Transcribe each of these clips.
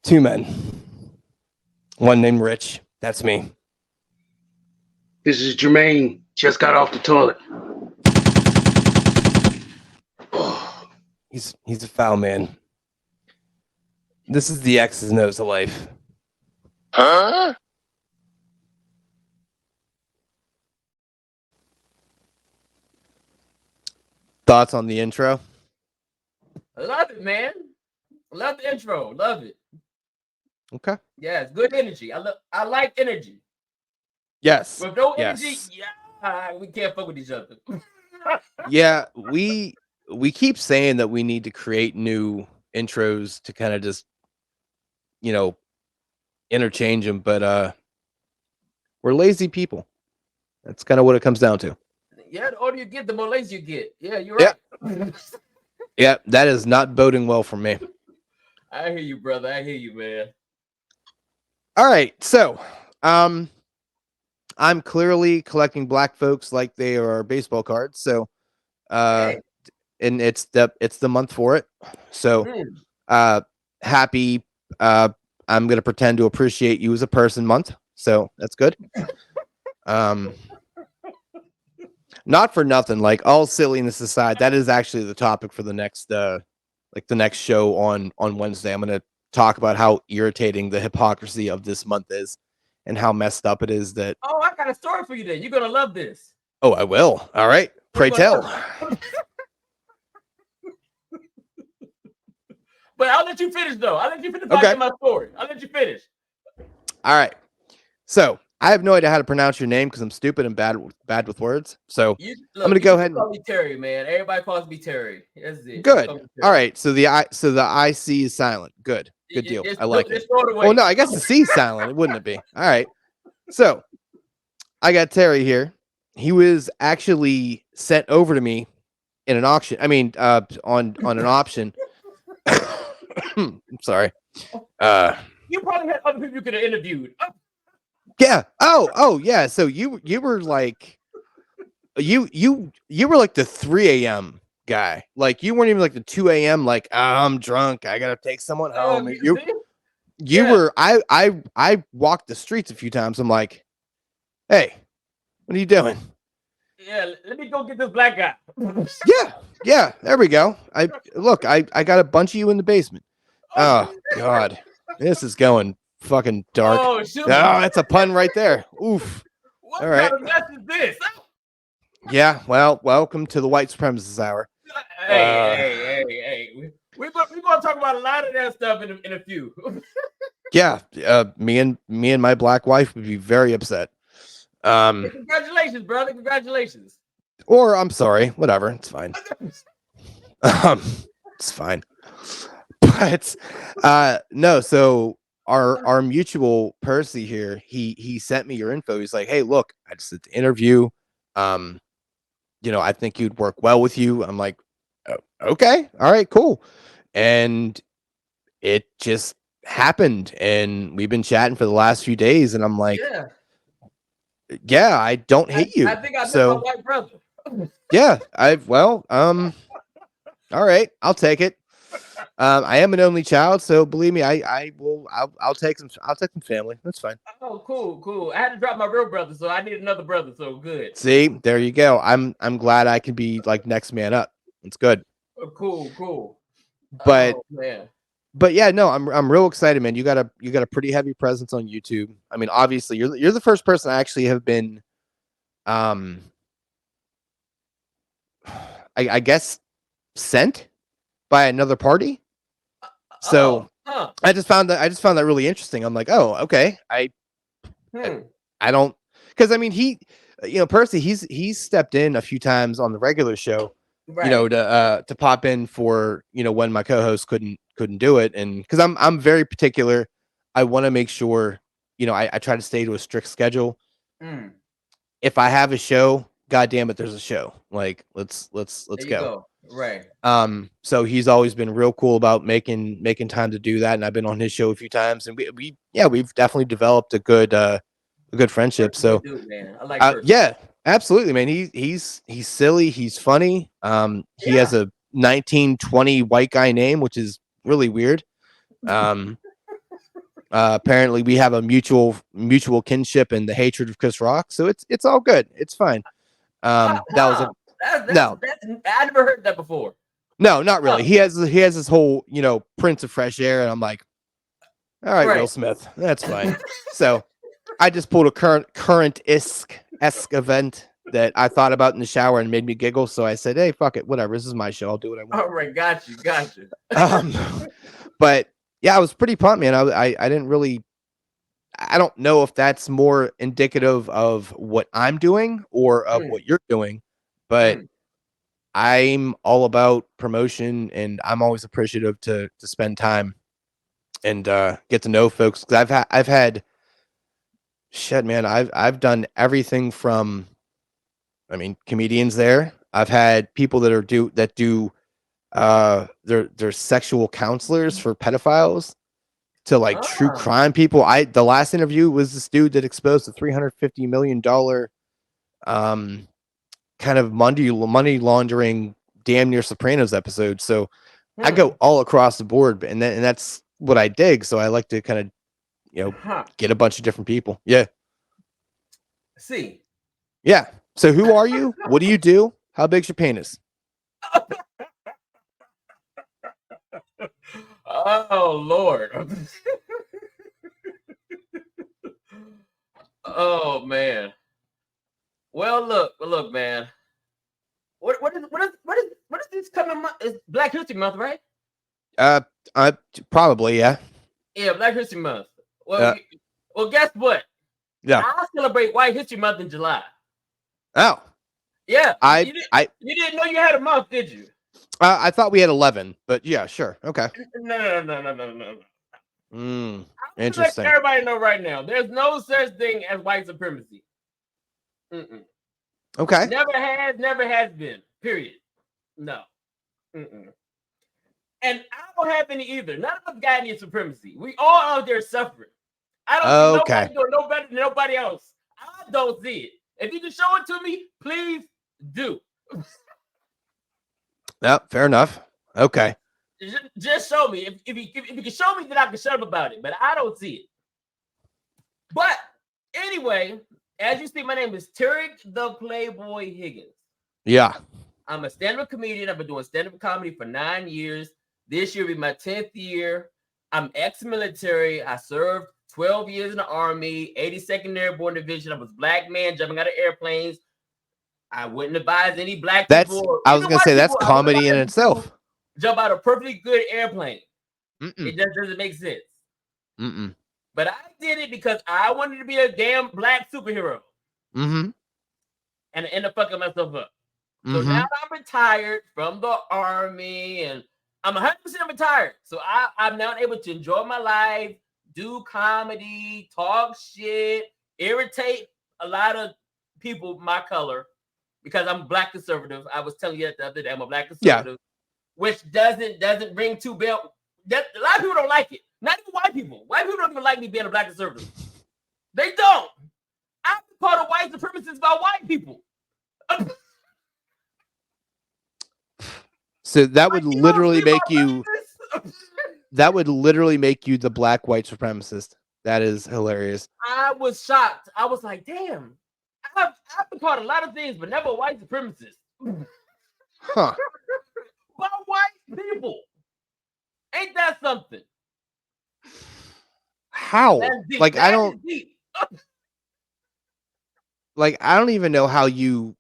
Two men. One named Rich. That's me. This is Jermaine. Just got off the toilet. He's a foul man. This is the X's and O's of life. Huh? Thoughts on the intro? I love it, man. Love the intro. Love it. Okay. Yeah, it's good energy. I like energy. Yes. With no Yes. energy, yeah, we can't fuck with each other. Yeah, we keep saying that we need to create new intros to kind of just, interchange them, but we're lazy people. That's kind of what it comes down to. Yeah, the older you get, the more lazy you get. Yeah, you're right. Yeah, that is not boding well for me. I hear you, brother. I hear you, man. All right, so I'm clearly collecting black folks like they are baseball cards. So and it's the month for it. So happy I'm gonna pretend to appreciate you as a person month. So that's good. Not for nothing, like all silliness aside, that is actually the topic for the next the next show on Wednesday. I'm gonna talk about how irritating the hypocrisy of this month is and how messed up it is that. Oh, I got a story for you then. You're gonna love this. Oh, I will. All right. Pray tell. But I'll let you finish though. I'll let you finish my story. I'll let you finish. All right. So I have no idea how to pronounce your name because I'm stupid and bad with words. So I'm gonna go ahead and call me Terry, man. Everybody calls me Terry. That's it. Good. All right. So the IC is silent. Good. Good deal. I like it. Oh no, I guess the C is silent. It wouldn't it be? All right. So I got Terry here. He was actually sent over to me in an auction. I mean, on an option. I'm sorry. You probably had other people you could have interviewed. Yeah. Oh, yeah. So you were like, you were like the 3 a.m. guy. Like you weren't even like the 2 a.m. Like I'm drunk. I gotta take someone home. You were. I walked the streets a few times. I'm like, hey, what are you doing? Yeah, let me go get this black guy. Yeah. There we go. I got a bunch of you in the basement. Oh God, this is going fucking dark. Oh, that's a pun right there. Oof. What kind of mess is this? Yeah. Well, welcome to the white supremacist hour. Hey. We're gonna talk about a lot of that stuff in a few. Yeah. Me and my black wife would be very upset. Congratulations, brother. Congratulations. Or I'm sorry. Whatever. It's fine. It's fine. But no. So our mutual Percy here, he sent me your info. He's like, hey, look, I just did the interview. I think you'd work well with you. I'm like, oh, okay, all right, cool. And it just happened, and we've been chatting for the last few days, and I'm like, yeah, I don't hate you. I think I know my white brother. Yeah, all right, I'll take it. I am an only child, so believe me, I'll take some family. That's fine. Oh, cool. I had to drop my real brother, so I need another brother. So good. See, there you go. I'm glad I can be like next man up. It's good. Oh, cool. But man. But yeah, no, I'm real excited, man. You got a pretty heavy presence on YouTube. I mean, obviously, you're the first person I actually have been, I guess, sent by another party. So I just found that really interesting. I'm like, oh, okay. I don't, because I mean, Percy, he's stepped in a few times on the regular show, right, to pop in for when my co-host couldn't do it, and because I'm very particular, I want to make sure I try to stay to a strict schedule. If I have a show, God damn it, there's a show. Like let's go. Right. So he's always been real cool about making time to do that, and I've been on his show a few times, and we've definitely developed a good friendship. So dude, man. I like yeah, absolutely, man. He's silly, he's funny. He has a 1920 white guy name, which is really weird. Apparently we have a mutual kinship and the hatred of Chris Rock, so it's all good. It's fine. That was a no. I never heard that before. No, not really. He has this whole, Prince of Fresh Air, and I'm like, all right, Will Smith, that's fine. So I just pulled a current-esque event that I thought about in the shower and made me giggle. So I said, hey, fuck it, whatever. This is my show. I'll do what I want. All right, got you. But yeah, I was pretty pumped, man. I didn't really. I don't know if that's more indicative of what I'm doing or of what you're doing, but I'm all about promotion, and I'm always appreciative to spend time and get to know folks. Cause I've had shit, man. I've done everything from, comedians there. I've had people that do they're sexual counselors for pedophiles to like true crime people. The last interview was this dude that exposed the $350 million kind of money laundering damn near Sopranos episode. So I go all across the board, and that's what I dig. So I like to kind of get a bunch of different people. Yeah. See. Yeah. So who are you? What do you do? How big's your penis? Oh Lord. Oh man. Well, look, man. What is this coming month? It's Black History Month, right? Probably, yeah. Yeah, Black History Month. Well, guess what? Yeah. I celebrate White History Month in July. Oh. Yeah. You didn't know you had a month, did you? I thought we had 11, but yeah, sure. Okay. No. Interesting. Let everybody know right now. There's no such thing as white supremacy. Okay. Never has been. Period. No. And I don't have any either. None of us got any supremacy. We all out there suffering. I don't see nobody doing no better than nobody else. I don't see it. If you can show it to me, please do. No, fair enough. Okay. Just show me. If you can show me, then I can shut up about it. But I don't see it. But anyway, as you see, my name is Terric the Playboy Higgins. Yeah. I'm a stand-up comedian. I've been doing stand-up comedy for 9 years. This year will be my 10th year. I'm ex-military. I served 12 years in the Army, 82nd Airborne Division. I was a black man jumping out of airplanes. I wouldn't advise any black people. I was going to say, that's comedy in itself. Jump out of a perfectly good airplane. It just doesn't make sense. But I did it because I wanted to be a damn black superhero. And I ended up fucking myself up. So now I'm retired from the Army, and I'm 100% retired. So I'm now able to enjoy my life, do comedy, talk shit, irritate a lot of people my color because I'm black conservative. I was telling you that the other day, I'm a black conservative, which doesn't ring too bell. A lot of people don't like it. Not even white people. White people don't even like me being a black conservative. They don't. I'm part of white supremacists by white people. So that would literally make you. That would literally make you the black white supremacist. That is hilarious. I was shocked. I was like, damn. I've been called a lot of things, but never a white supremacist. Huh. By white people. Ain't that something? How? Like, I don't. Like, I don't even know how you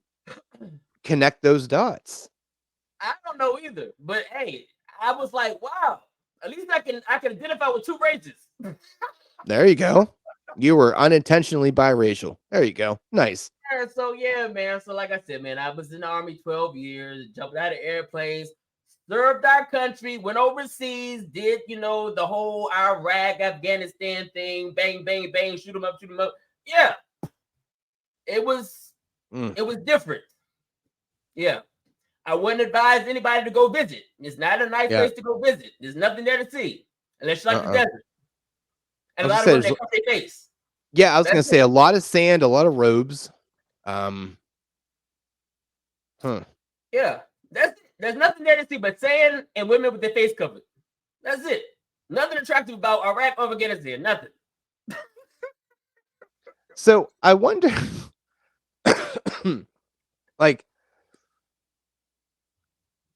connect those dots. I don't know either. But hey, I was like, wow. At least I can identify with two races. There you go. You were unintentionally biracial. There you go. Nice. So yeah, man. So like I said, man, I was in the Army 12 years, jumped out of airplanes, served our country, went overseas, did the whole Iraq, Afghanistan thing, bang, bang, bang, shoot them up. Yeah. It was different. Yeah. I wouldn't advise anybody to go visit. It's not a nice place to go visit. There's nothing there to see unless you like the desert. And a lot of them, they cut their face. Yeah, I was going to say a lot of sand, a lot of robes. Yeah, that's it. There's nothing there to see but sand and women with their face covered. That's it. Nothing attractive about Iraq or Afghanistan. Nothing. So I wonder, like,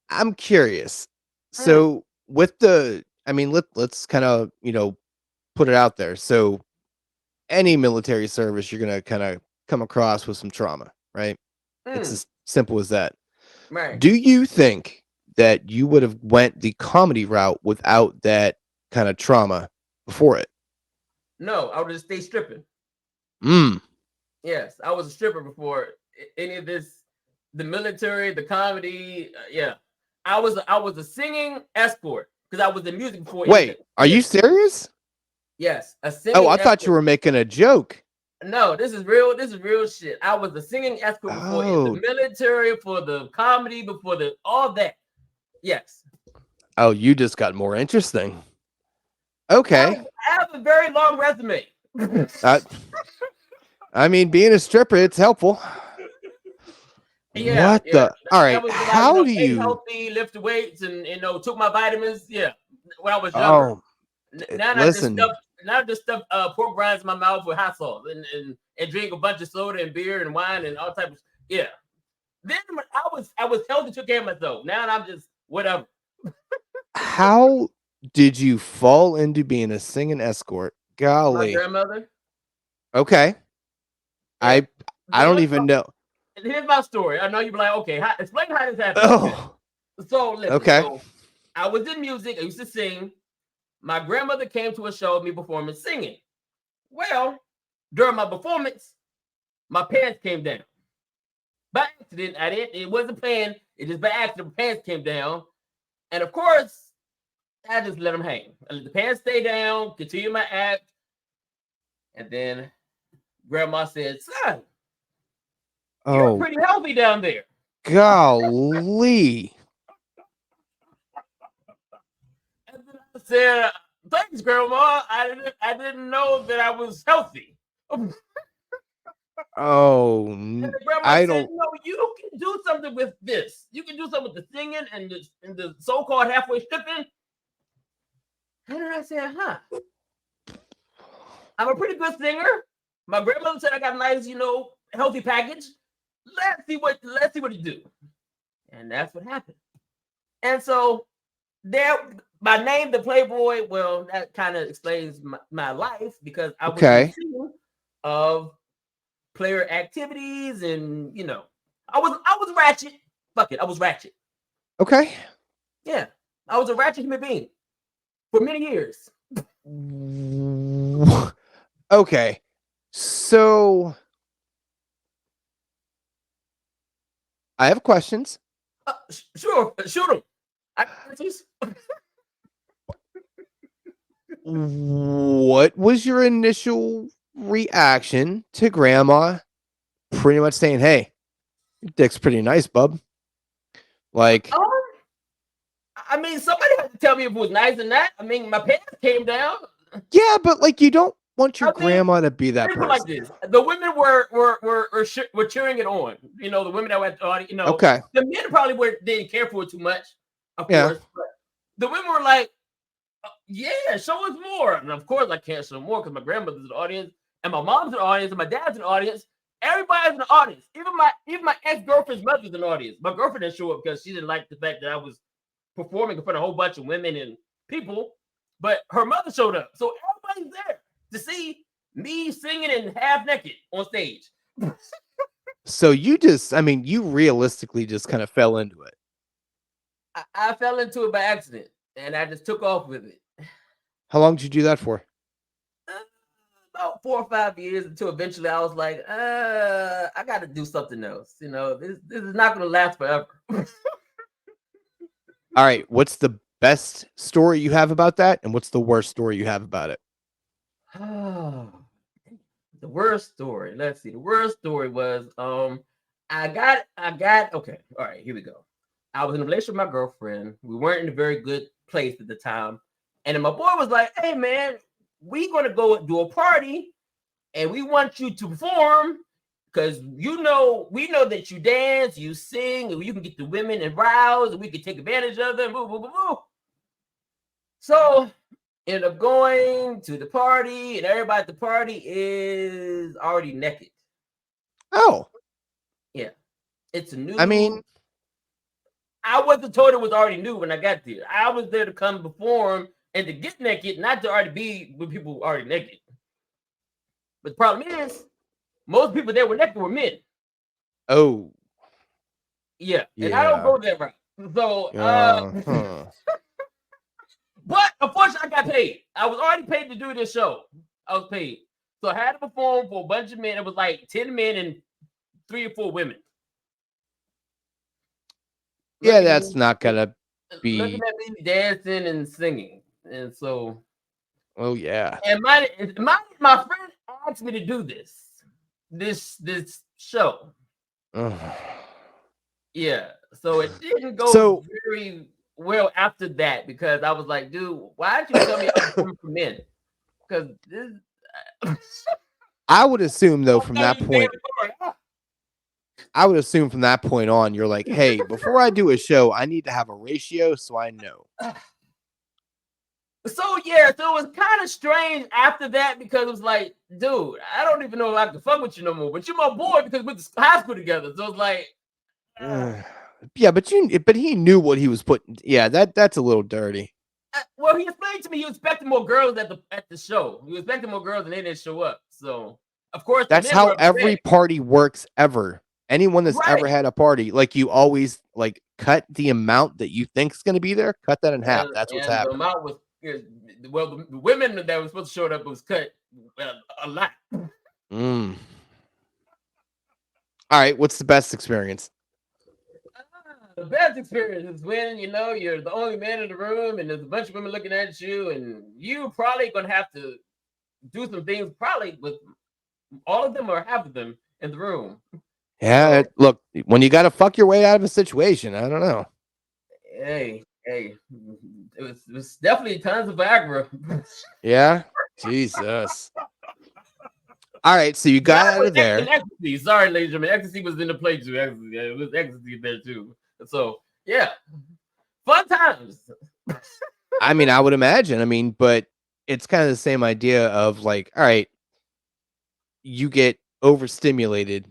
I'm curious. So with the, I mean, let's kind of, put it out there. So any military service, you're gonna kind of come across with some trauma, right? It's as simple as that. Right. Do you think that you would have went the comedy route without that kind of trauma before it? No, I would just stay stripping. Yes, I was a stripper before any of this, the military, the comedy. Yeah, I was a singing escort because I was in music before. Wait, are you serious? Yes, a singing. Oh, I thought you were making a joke. No, this is real. This is real shit. I was a singing escort before in the military, for the comedy, before the all that. Yes. Oh, you just got more interesting. Okay. I have a very long resume. I mean, being a stripper, it's helpful. Yeah. What the? All right. How do you healthy, lift weights, and took my vitamins? Yeah, when I was younger. Oh, now listen. I just stuff pork rinds in my mouth with hot sauce and drink a bunch of soda and beer and wine and all types of yeah. Then I was healthy, took care of myself. Now I'm just whatever. How did you fall into being a singing escort? Golly. My grandmother. Okay. Yeah. I don't even know. Here's my story. I know you'll be like, okay, explain how this happened. Oh. So listen. Okay. So, I was in music. I used to sing. My grandmother came to a show of me performing singing. Well, during my performance, my pants came down. By accident, it wasn't planned. It just by accident, my pants came down. And of course, I just let them hang. I let the pants stay down, continue my act. And then Grandma said, son, you're pretty healthy down there. Golly. And then I said, thanks, Grandma. I didn't know that I was healthy. Oh, I don't. No, you can do something with this. You can do something with the singing and the so-called halfway stripping. And then I said, huh? I'm a pretty good singer. My grandmother said I got a nice, healthy package. Let's see what you do. And that's what happened. And so there, my name, the Playboy, well, that kind of explains my life because I was in of player activities and I was ratchet. Fuck it, I was ratchet. Okay. Yeah. I was a ratchet human being for many years. Okay. So I have questions. Sure, shoot them. What was your initial reaction to Grandma pretty much saying, hey, your dick's pretty nice, bub? Like, I mean, somebody had to tell me if it was nice or not. I mean, my pants came down. Yeah, but like, you don't want your grandma to be that person. Like this. The women were cheering it on. The women that were at the audience. Okay. The men probably didn't care for it too much, of course. But the women were like, yeah, show us more. And of course, I can't show more because my grandmother's in the audience, and my mom's in the audience, and my dad's in the audience. Everybody's in the audience. Even my ex-girlfriend's mother's in the audience. My girlfriend didn't show up because she didn't like the fact that I was performing in front of a whole bunch of women and people. But her mother showed up, so everybody's there to see me singing and half naked on stage. So you realistically just kind of fell into it. I fell into it by accident, and I just took off with it. How long did you do that for? About 4 or 5 years until eventually I was like, I got to do something else. This is not going to last forever. All right. What's the best story you have about that? And what's the worst story you have about it? The worst story. Let's see. The worst story was, I got, okay. All right, here we go. I was in a relationship with my girlfriend. We weren't in a very good place at the time. And then my boy was like, hey, man, we're going to go do a party and we want you to perform because we know that you dance, you sing, and you can get the women and rouse, and we can take advantage of them. Boo, boo, boo, boo. So end up going to the party, and everybody at the party is already naked. Oh, yeah, it's a new. I mean, I wasn't told it was already new when I got there. I was there to come perform and to get naked, not to already be with people already naked. But the problem is, most people that were naked were men. Oh, yeah. And I don't go that route. So, but unfortunately, I got paid. I was already paid to do this show. I was paid. So I had to perform for a bunch of men. It was like 10 men and 3 or 4 women. Yeah, that's not gonna be looking at me dancing and singing. And so, oh yeah. And my friend asked me to do this show. Yeah. So it didn't go very well after that because I was like, dude, why did you tell me I was coming for men? Because this I would assume though from that point. I would assume from that point on, you're like, hey, before I do a show, I need to have a ratio so I know. So it was kind of strange after that because it was like, dude, I don't even know if I can fuck with you no more, but you're my boy because we went to high school together. So it's like, yeah, but he knew what he was putting. Yeah, that's a little dirty. Well, he explained to me he was expecting more girls at the show. He was expecting more girls and they didn't show up. So of course, that's how every party works ever. Anyone that's ever had a party, like you always like cut the amount that you think is going to be there, cut that in half. That's what's happening. The amount was the women that were supposed to show up was cut a lot. All right, what's the best experience? The best experience is when you're the only man in the room and there's a bunch of women looking at you, and you probably gonna have to do some things, probably with all of them or half of them in the room. Yeah, look, when you got to fuck your way out of a situation, I don't know. Hey, it was definitely tons of Viagra. Yeah, Jesus. All right, so you got out of there. Ecstasy. Sorry, ladies and gentlemen, ecstasy was in the play too. It was ecstasy there too. So yeah, fun times. I mean, I would imagine. I mean, but it's kind of the same idea of like, all right, you get overstimulated.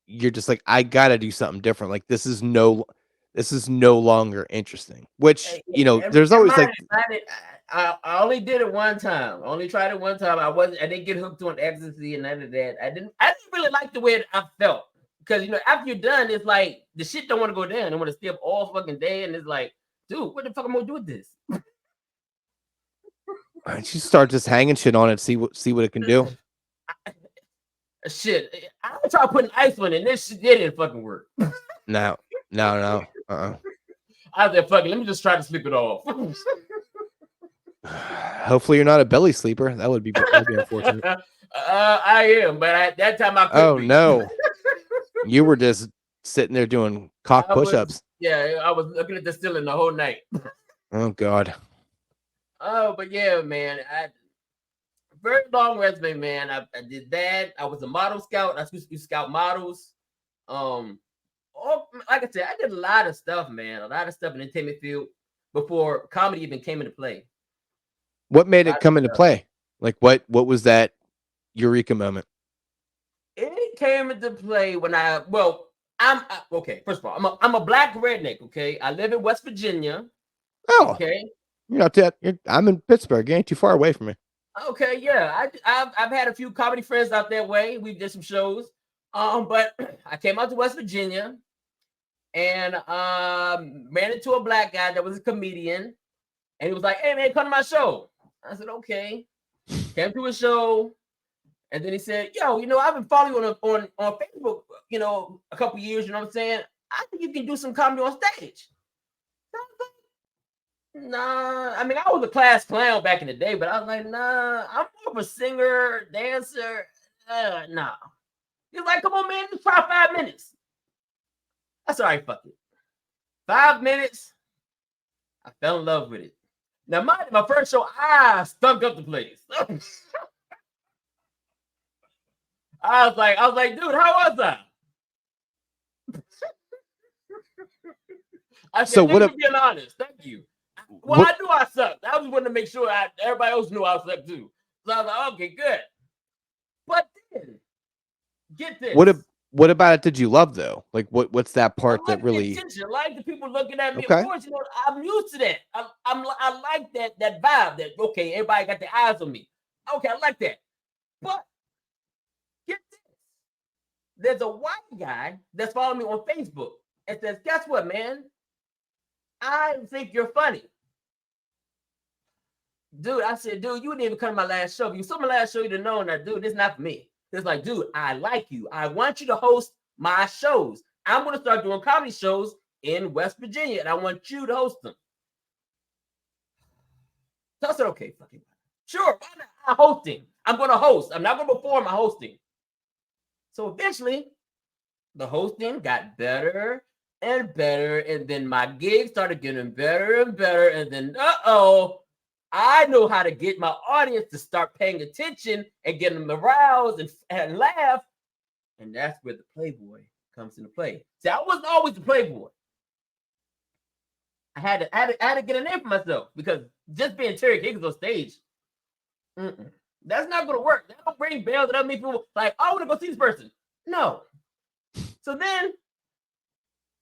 You're just like, I gotta do something different. Like this is no longer interesting. Which there's always like. I only did it one time. I only tried it one time. I didn't get hooked on ecstasy and none of that. I didn't really like the way I felt because after you're done, it's like the shit don't want to go down. I want to stay up all fucking day, and it's like, dude, what the fuck am I gonna do with this? Why don't you start just hanging shit on it, see what it can do? Shit, I tried putting ice on it, and this shit didn't fucking work. No. I was like, fuck it, let me just try to sleep it off. Hopefully, you're not a belly sleeper. That would be unfortunate. I am, but at that time I couldn't. Oh no, you were just sitting there doing cock push-ups. Yeah, I was looking at the ceiling the whole night. Oh God. Oh, but yeah, man, very long resume, man. I did that. I was a model scout. I used to scout models. Like I said, I did a lot of stuff, man. A lot of stuff in the entertainment field before comedy even came into play. What made it come into play? Like what was that eureka moment? It came into play when I'm okay. First of all, I'm a black redneck. Okay, I live in West Virginia. Oh, okay. You're not that. I'm in Pittsburgh. You ain't too far away from me. Okay, yeah. I've had a few comedy friends out that way. We did some shows. But I came out to West Virginia and ran into a black guy that was a comedian, and he was like, "Hey man, come to my show." I said, "Okay." Came to a show, and then he said, "Yo, I've been following you on Facebook, a couple years. You know what I'm saying? I think you can do some comedy on stage." Nah, I mean, I was a class clown back in the day, but I was like, nah, I'm more of a singer, dancer. Nah. He's like, come on, man, just try 5 minutes. That's all right, fuck it. 5 minutes, I fell in love with it. Now, my first show, I stunk up the place. I was like, dude, how was I? I said, So thank you for being honest. Thank you. Well, what, I knew I sucked. I was wanting to make sure everybody else knew I sucked too. So I was like, okay, good. But then, get this. what about it did you love though? Like what's that part that really? Attention. I like the people looking at me. Okay. Of course, you know I'm used to that. I like that vibe. That okay, everybody got their eyes on me. Okay, I like that. But get this. There's a white guy that's following me on Facebook and says, guess what, man? I think you're funny. Dude, I said, dude, you didn't even come to my last show. If you saw my last show, you'd have known that, dude, this is not for me. It's like, dude, I like you. I want you to host my shows. I'm going to start doing comedy shows in West Virginia, and I want you to host them. So I said, okay, fucking sure, why not? I'm hosting. I'm going to host. I'm not going to perform. I'm hosting. So eventually, the hosting got better and better, and then my gigs started getting better and better, and then, I know how to get my audience to start paying attention and get them aroused and laugh, and that's where the playboy comes into play. See, I wasn't always the playboy. I had to get a name for myself because just being Terric Higgins on stage, that's not going to work. That don't ring bells. That doesn't make people like, I want to go see this person. No. So then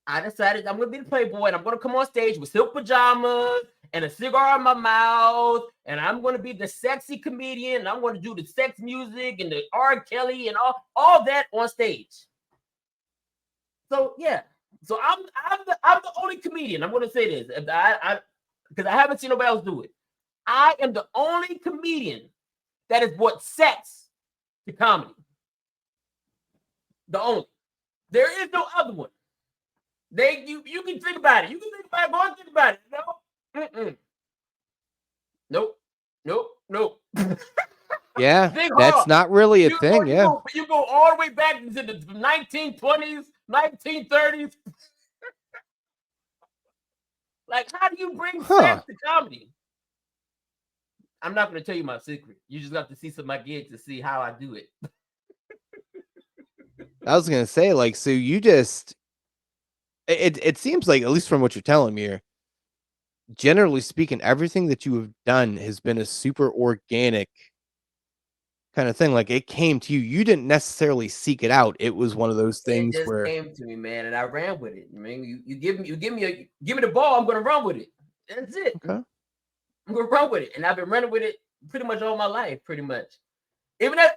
I decided I'm going to be the playboy and I'm going to come on stage with silk pajamas and a cigar in my mouth, and I'm going to be the sexy comedian, and I'm going to do the sex music and the R. Kelly and all that on stage. So yeah, so I'm the only comedian. I'm going to say this, because I haven't seen nobody else do it. I am the only comedian that has brought sex to comedy. The only. There is no other one. You can think about it. You can think about it. Go and think about it. No. Nope. Yeah, that's not really a thing. You go all the way back into the 1920s, 1930s. Like, how do you bring sex to comedy? I'm not going to tell you my secret. You just have to see some of my gigs to see how I do it. I was going to say, like, so you just, it seems like, at least from what you're telling me here, generally speaking, everything that you have done has been a super organic kind of thing. Like, it came to you. You didn't necessarily seek it out. It was one of those things where it came to me, man, and I ran with it. I mean, you give me the ball, I'm going to run with it. That's it. Okay. I'm going to run with it, and I've been running with it pretty much all my life, pretty much. Even as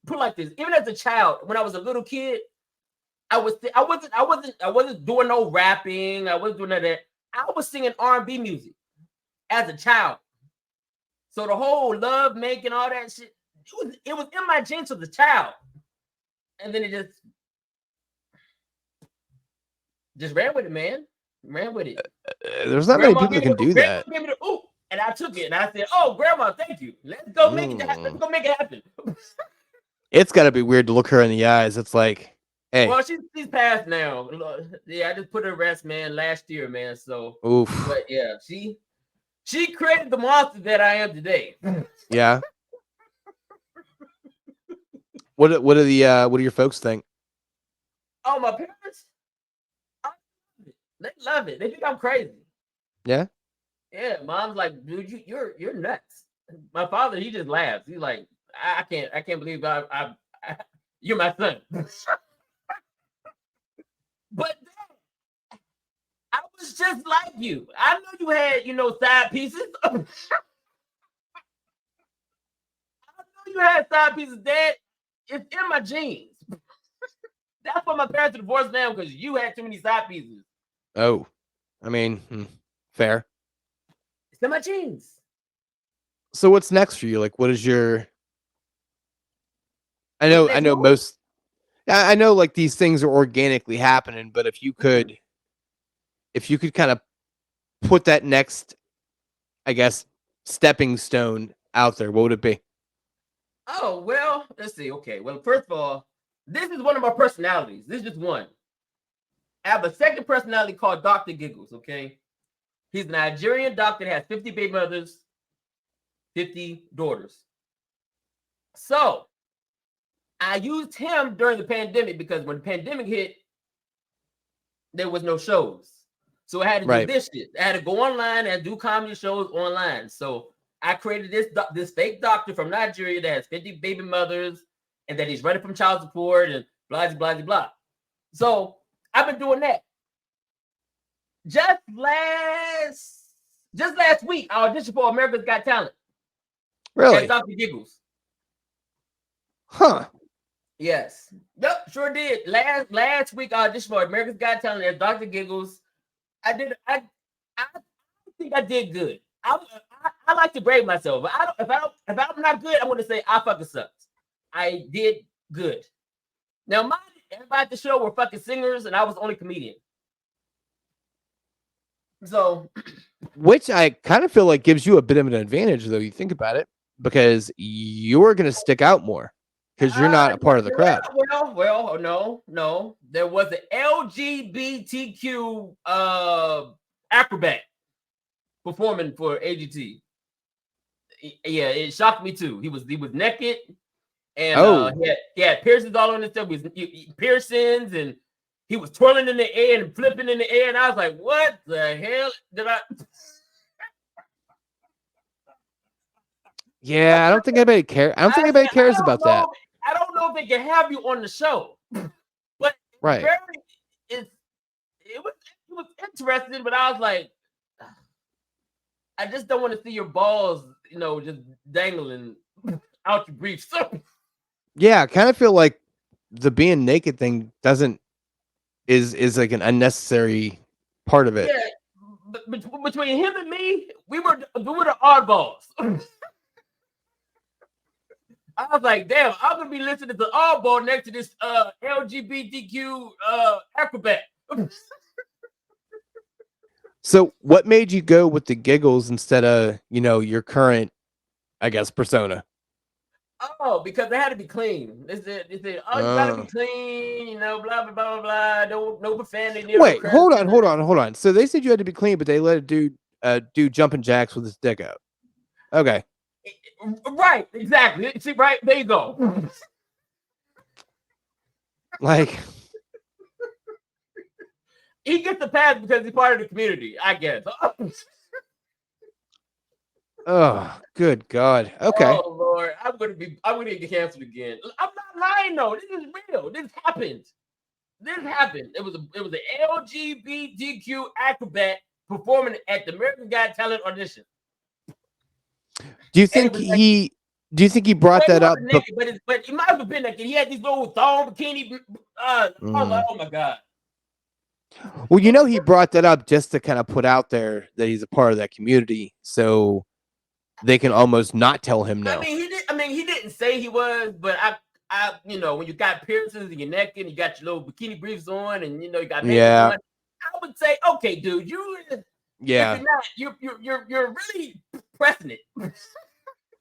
put it like this, even as a child, when I was a little kid, I wasn't doing no rapping. I wasn't doing none of that. I was singing R&B music as a child. So the whole love making, all that shit, it was in my genes as a child. And then it just ran with it, man. Ran with it. There's not many people that can do that. Gave me the ooh, and I took it and I said, "Oh, Grandma, thank you. Let's go make it happen. Let's go make it happen." It's got to be weird to look her in the eyes. It's like, hey. Well, she's passed now. Yeah, I just put her to rest, man, last year, man. So, oof. But yeah, she created the monster that I am today. Yeah. What do your folks think? Oh, my parents, they love it. They think I'm crazy. Yeah. Yeah, mom's like, dude, you're nuts. My father, he just laughs. He's like, I can't believe I you're my son. But I was just like you. I know you had, side pieces. I know you had side pieces, Dad. It's in my genes. That's why my parents are divorced now, because you had too many side pieces. Oh, I mean, fair. It's in my genes. So what's next for you? Like, what is your? I know like these things are organically happening, but if you could kind of put that next, I guess, stepping stone out there, what would it be? Oh, well, let's see. Okay. Well, first of all, this is one of my personalities. This is just one. I have a second personality called Dr. Giggles, okay? He's a Nigerian doctor that has 50 baby mothers, 50 daughters. So, I used him during the pandemic because when the pandemic hit, there was no shows. So I had to do this shit. I had to go online and do comedy shows online. So I created this fake doctor from Nigeria that has 50 baby mothers and that he's running from child support and blah, blah, blah, blah. So I've been doing that. Just last week, I auditioned for America's Got Talent. Really? At Dr. Giggles. Huh. Yes. Yep, sure did. Last week, I auditioned for America's Got Talent at Dr. Giggles. I think I did good. I like to grade myself. If I'm not good, I'm going to say I fucking sucked. I did good. Now, everybody at the show were fucking singers, and I was the only comedian. So, which I kind of feel like gives you a bit of an advantage, though you think about it, because you're going to stick out more because you're not a part of the crowd. Well, no. There was an LGBTQ acrobat performing for AGT. Yeah, it shocked me too. He was naked, and he had piercings all on his stuff. He piercings, and he was twirling in the air and flipping in the air, and I was like, "What the hell did I?" Yeah, I don't think anybody cares. I don't think anybody cares about that. I don't know if they can have you on the show, but it was interesting. But I was like, I just don't want to see your balls, just dangling out your briefs. Yeah, I kind of feel like the being naked thing is like an unnecessary part of it. Yeah, between him and me, we were the oddballs. I was like, damn, I'm gonna be listening to oddball next to this LGBTQ acrobat. So what made you go with the Giggles instead of, your current, I guess, persona? Oh, because they had to be clean. They said, you gotta be clean, blah, blah, blah, blah, blah. No profanity. Wait, hold on. So they said you had to be clean, but they let a dude do jumping jacks with his dick out. Okay. Right, exactly. See, right, there you go. Like, he gets the pass because he's part of the community, I guess. oh, good God. Okay. Oh Lord, I'm gonna get canceled again. I'm not lying though. This is real. This happened. It was an LGBTQ acrobat performing at the American Got Talent audition. Do you think he brought that up? But he might have been naked. He had these little thong bikini. Oh my God. Well, he brought that up just to kind of put out there that he's a part of that community, so they can almost not tell him no. He didn't say he was, but I when you got piercings in your neck and you got your little bikini briefs on, and you got makeup on, I would say, okay, dude, you're really pressing it.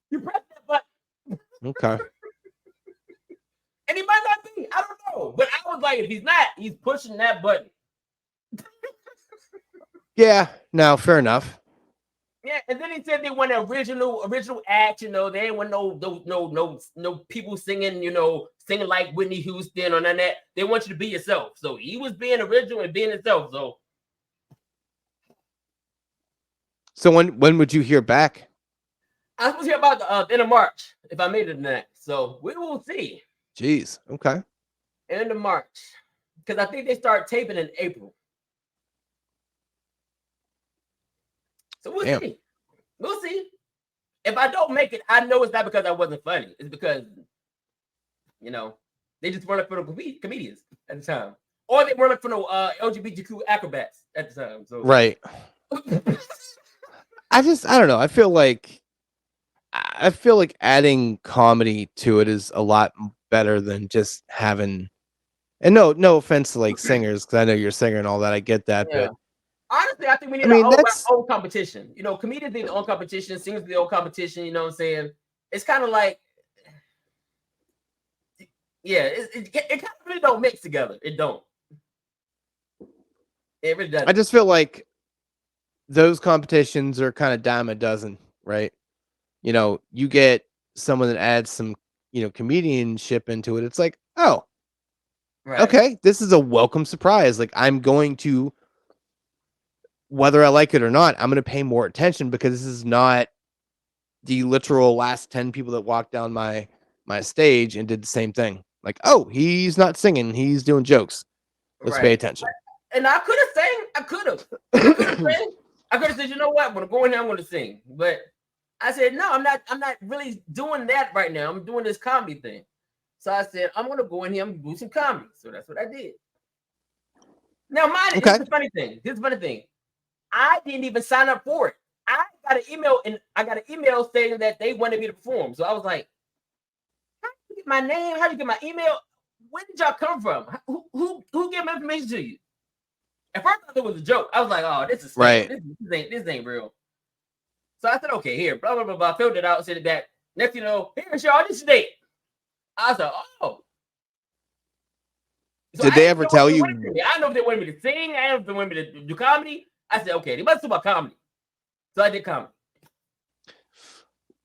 You press that button. Okay. And he might not be. I don't know. But I was like, if he's not, he's pushing that button. Yeah. No, fair enough. Yeah, and then he said they want original act. They didn't want no people singing, singing like Whitney Houston or none of that. They want you to be yourself. So he was being original and being himself. So when would you hear back? I'm supposed to hear about the end of March if I made it in that. So we will see. Jeez. Okay. End of March, because I think they start taping in April. So we'll see. We'll see. If I don't make it, I know it's not because I wasn't funny. It's because, they just weren't for no comedians at the time. Or they weren't for no LGBTQ acrobats at the time. So. Right. I don't know. I feel like adding comedy to it is a lot better than just having, and no offense to like singers, because I know you're a singer and all that. I get that, but honestly, I think we need our own competition. Comedians need their own competition, singers need their own competition. You know what I'm saying? It's kind of like, it kind of really don't mix together. It don't. It really doesn't. I just feel like those competitions are kind of dime a dozen, right? You get someone that adds some comedianship into it, it's like, oh, Right. okay, this is a welcome surprise. Like, I'm going to, whether I like it or not, I'm going to pay more attention because this is not the literal last 10 people that walked down my stage and did the same thing. Like, oh, he's not singing, he's doing jokes. Let's pay attention. And I could have sang. I could have said, you know what? When I go in here, I'm going to sing. But I said, no, I'm not really doing that right now. I'm doing this comedy thing. So I said, I'm going to go in here and do some comedy. So that's what I did. Now, mind here's the funny thing. I didn't even sign up for it. I got an email saying that they wanted me to perform. So I was like, how did you get my name? How did you get my email? Where did y'all come from? Who gave my information to you? At first, I thought it was a joke. I was like, oh, this is fake. This ain't real. So I said, okay, here, blah, blah, blah, blah. I filled it out, sent it back. Next you know, here's your audition date. I was like, oh. So did they ever tell you? I don't know if they wanted me to sing. I don't know if they wanted me to do comedy. I said, okay, they must do about comedy. So I did comedy.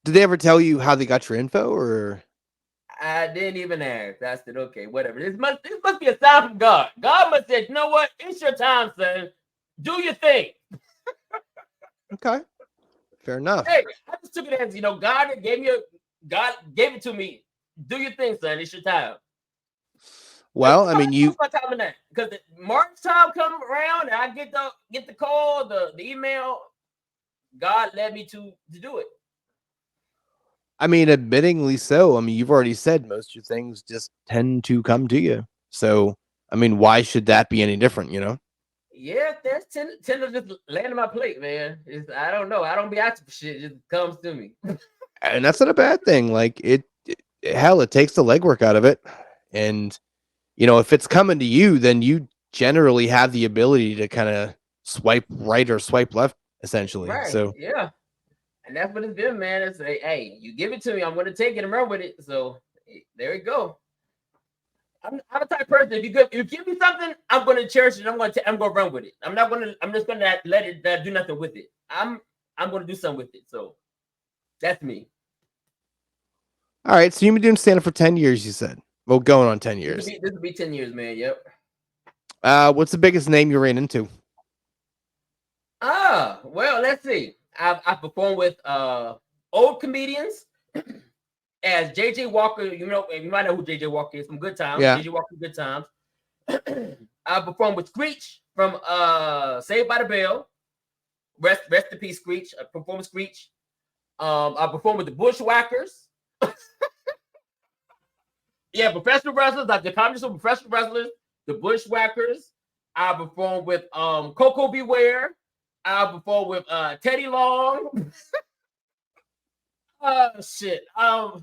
Did they ever tell you how they got your info, or? I didn't even ask. I said, okay, whatever. This must be a sign from God. God must say, you know what? It's your time, son. Do your thing. Okay. Fair enough. Hey, I just took it as, God gave it to me. Do your thing, son. It's your time. Well, I mean, my time in that, because March time come around and I get the call, the email. God led me to do it. I mean, admittingly so. I mean, you've already said most of your things just tend to come to you. So, I mean, why should that be any different, Yeah, there's tend to just land on my plate, man. I don't know. I don't be asking for shit. It just comes to me. And that's not a bad thing. Like, hell, it takes the legwork out of it. And, if it's coming to you, then you generally have the ability to kind of swipe right or swipe left, essentially. Right. So, yeah. And that's what it's been, man. It's like, hey, you give it to me, I'm going to take it and run with it. So there you go. I'm the type of person. If you give me something, I'm going to cherish it. I'm going to run with it. I'm just going to let it do nothing with it. I'm going to do something with it. So that's me. All right. So you've been doing stand-up for 10 years, you said. Well, going on 10 years. This will be 10 years, man. Yep. What's the biggest name you ran into? Well, let's see. I performed with old comedians as JJ Walker. You might know who JJ Walker is from Good Times. Yeah. JJ Walker, Good Times. I performed with Screech from Saved by the Bell. Rest in peace, Screech. I performed with Screech. I performed with the Bushwhackers. Yeah, professional wrestlers, like the comedy show, professional wrestlers, the Bushwhackers. I performed with Coco Beware. I performed with Teddy Long. Shit. I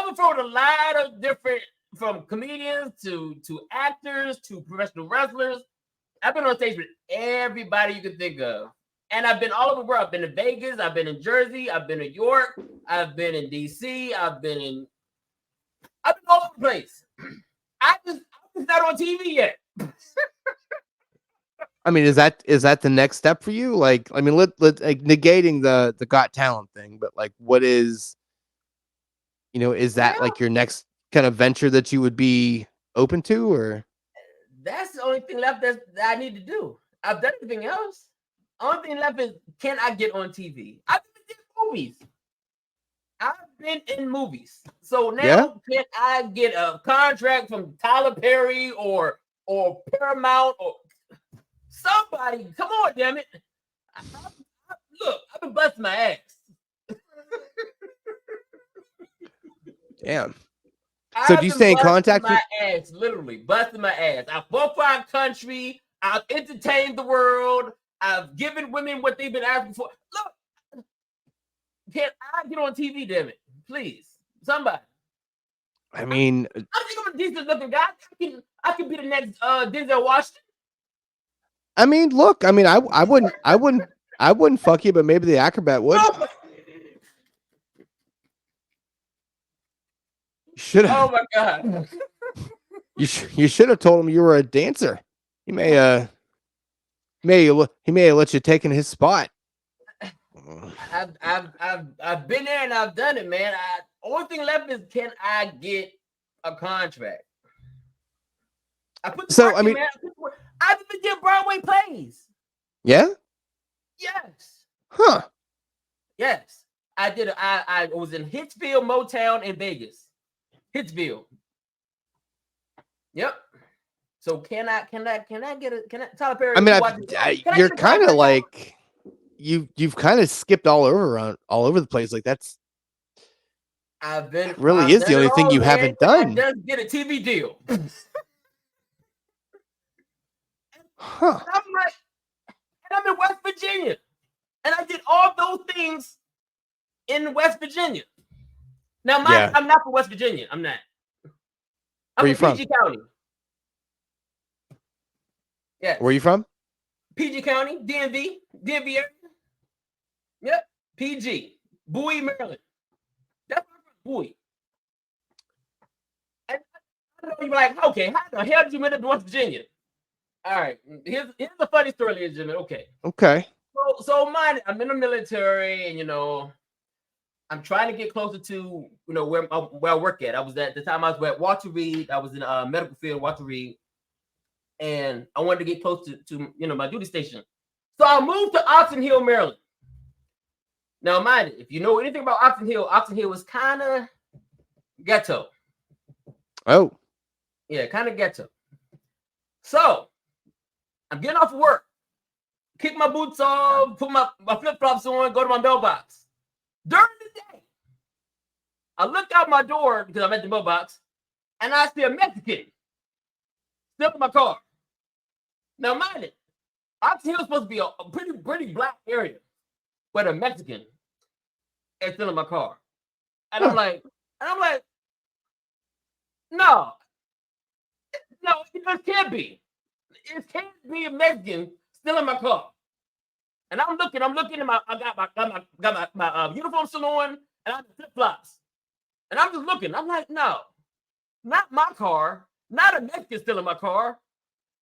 performed with a lot of different, from comedians to actors to professional wrestlers. I've been on stage with everybody you can think of. And I've been all over the world. I've been in Vegas, I've been in Jersey, I've been in York, I've been in DC, I've been all over the place. I was not on TV yet. I mean, is that the next step for you? Like, I mean, let like negating the Got Talent thing, but like, what is, is that like your next kind of venture that you would be open to, or? That's the only thing left that I need to do. I've done everything else. Only thing left is, can I get on TV? I've been in movies. I've been in movies. So now can I get a contract from Tyler Perry or Paramount or somebody? Come on, damn it. Look, I've been busting my ass. Damn. So do you stay in contact with my ass, literally busting my ass. I've fought for our country. I've entertained the world. I've given women what they've been asking for. Look, can I get on TV, damn it? Please. Somebody. I mean, I think I'm a decent looking guy. I can be the next Denzel Washington. I mean, look, I mean, I wouldn't fuck you, but maybe the acrobat would. Should have. Oh my god. You should have told him you were a dancer. He may have let you take in his spot. I've been there and I've done it, man. only thing left is, can I get a contract? I put the work in, man. I've been doing Broadway plays. Yeah? Yes. Huh. Yes. I did. I was in Hitsville, Motown, and Vegas. Hitsville. Yep. So can I get a Tyler Perry? I mean, you're kind of like you've kind of skipped all over the place. Like that's I've the only thing you haven't done. I just get a TV deal. Huh. I'm in West Virginia, and I did all those things in West Virginia. Now, I'm not from West Virginia. I'm not. I'm from PG County. Yes. Where are you from? PG County, DMV area. Yep, PG, Bowie, Maryland. That's Bowie. And I know you're like, okay, how the hell did you end up in West Virginia? All right, here's a funny story, ladies and gentlemen. Okay. So I'm in the military, and I'm trying to get closer to where I work at. I was at the time I was at Walter Reed. I was in medical field, Walter Reed, and I wanted to get close to my duty station. So I moved to Oxon Hill, Maryland. Now, mind it, if you know anything about Oxon Hill is kind of ghetto. Oh, yeah, kind of ghetto. So I'm getting off of work, kick my boots off, put my flip-flops on, go to my mailbox. During the day, I look out my door because I'm at the mailbox, and I see a Mexican still in my car. Now, mind it, Oxon Hill is supposed to be a pretty black area, but a Mexican is still in my car. And I'm like, no, it just can't be. It can't be a Mexican still in my car. And I'm looking at I got my uniform still on, and I have flip flops. And I'm just looking. I'm like, no, not my car. Not a Mexican still in my car.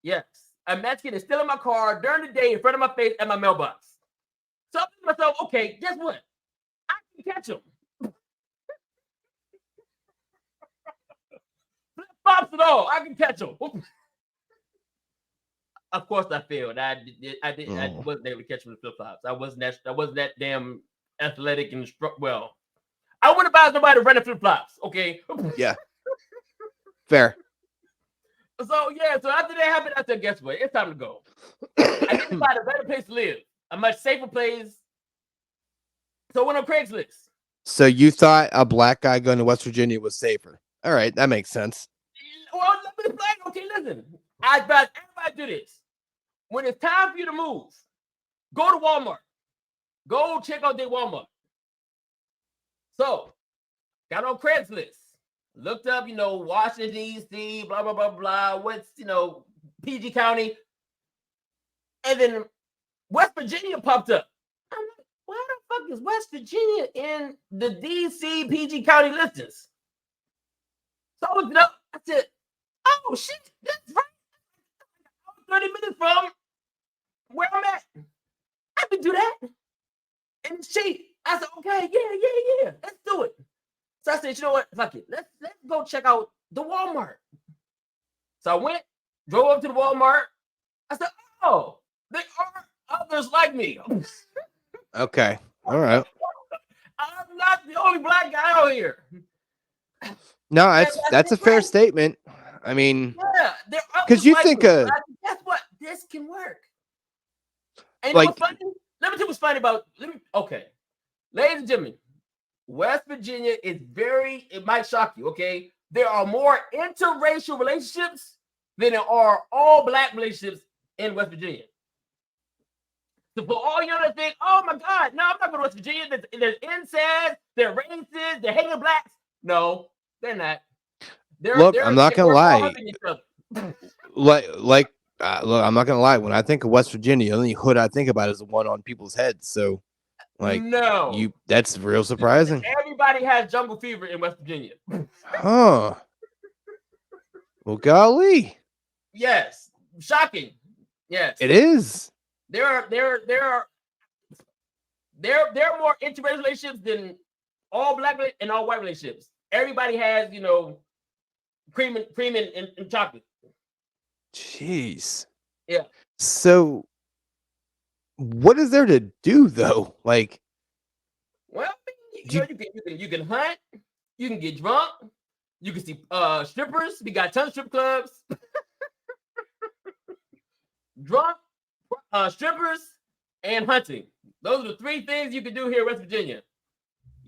Yes, a Mexican is still in my car during the day in front of my face at my mailbox. So I'm thinking to myself, okay, guess what? I can catch him. Flip flops and all, I can catch him. Of course, I failed. I wasn't able to catch him with flip flops. I wasn't that damn athletic and well. I wouldn't advise nobody running flip flops. Okay. Yeah. Fair. So after that happened, I said, guess what? It's time to go. I need to find a better place to live, a much safer place. So I went on Craigslist. So you thought a black guy going to West Virginia was safer? All right, that makes sense. Well, let me explain. Okay, listen. I advise everybody do this. When it's time for you to move, go to Walmart. Go check out their Walmart. So, got on Craigslist. Looked up, Washington, D.C., blah, blah, blah, blah. What's, PG County. And then West Virginia popped up. I'm like, why the fuck is West Virginia in the D.C., PG County listings? So I looked it up. I said, oh, shit, that's right. 30 minutes from where I'm at. I can do that. And it's cheap. I said, okay, yeah. Let's do it. So I said, you know what? Fuck it. Let's go check out the Walmart. So I went, drove up to the Walmart. I said, oh, there are others like me. Okay. All right. I'm not the only black guy out here. No, that's a fair statement. I mean, yeah, because you think guess what? This can work. And you know what's funny? Let me tell you what's funny about. Okay, ladies and gentlemen, West Virginia is it might shock you. Okay, there are more interracial relationships than there are all black relationships in West Virginia. So for all you to think, oh my God, no, I'm not going to West Virginia. There's incest, they're racist, they're hating blacks. No, they're not. Look, I'm not gonna lie. Look, I'm not gonna lie. When I think of West Virginia, the only hood I think about is the one on people's heads. So, that's real surprising. Everybody has jungle fever in West Virginia. Huh. Well, golly. Yes, shocking. Yes, it is. There are more interracial relationships than all black and all white relationships. Everybody has, cream and chocolate. Jeez. Yeah. So, what is there to do though? Like, well, you can hunt, you can get drunk, you can see strippers. We got tons of strip clubs. Drunk, strippers, and hunting. Those are the 3 things you can do here in West Virginia.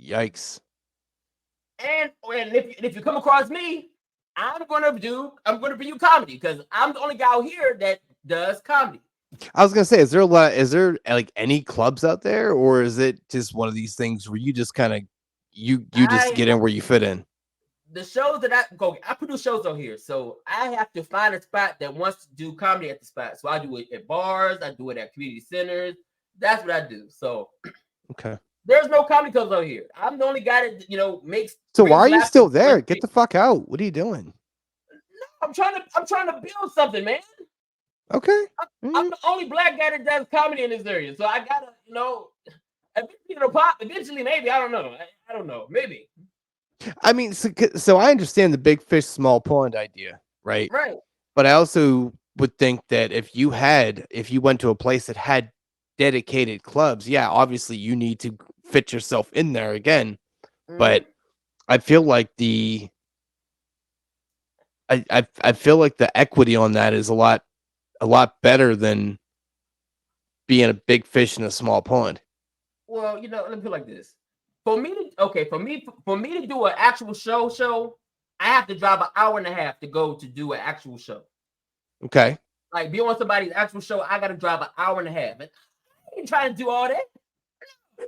Yikes. And if you come across me, I'm gonna bring you comedy because I'm the only guy out here that does comedy. I was gonna say, is there like any clubs out there, or is it just one of these things where you just kind of you just get in where you fit in? The shows that I produce shows out here, so I have to find a spot that wants to do comedy at the spot. So I do it at bars, I do it at community centers. That's what I do. So okay, there's no comedy clubs out here. I'm the only guy that makes. So why are you still there? Get the fuck out! What are you doing? No, I'm trying to build something, man. Okay, I'm the only black guy that does comedy in this area, so I gotta, eventually it'll pop. Eventually, maybe I don't know. I don't know. Maybe. I mean, so I understand the big fish, small pond idea, right? Right. But I also would think that if you went to a place that had dedicated clubs, yeah, obviously you need to fit yourself in there again. But I feel like I feel like the equity on that is a lot better than being a big fish in a small pond. Well, let me put it like this. For me to do an actual show, I have to drive an hour and a half to go to do an actual show. Okay. Like be on somebody's actual show, I got to drive an hour and a half. And I ain't trying to do all that. I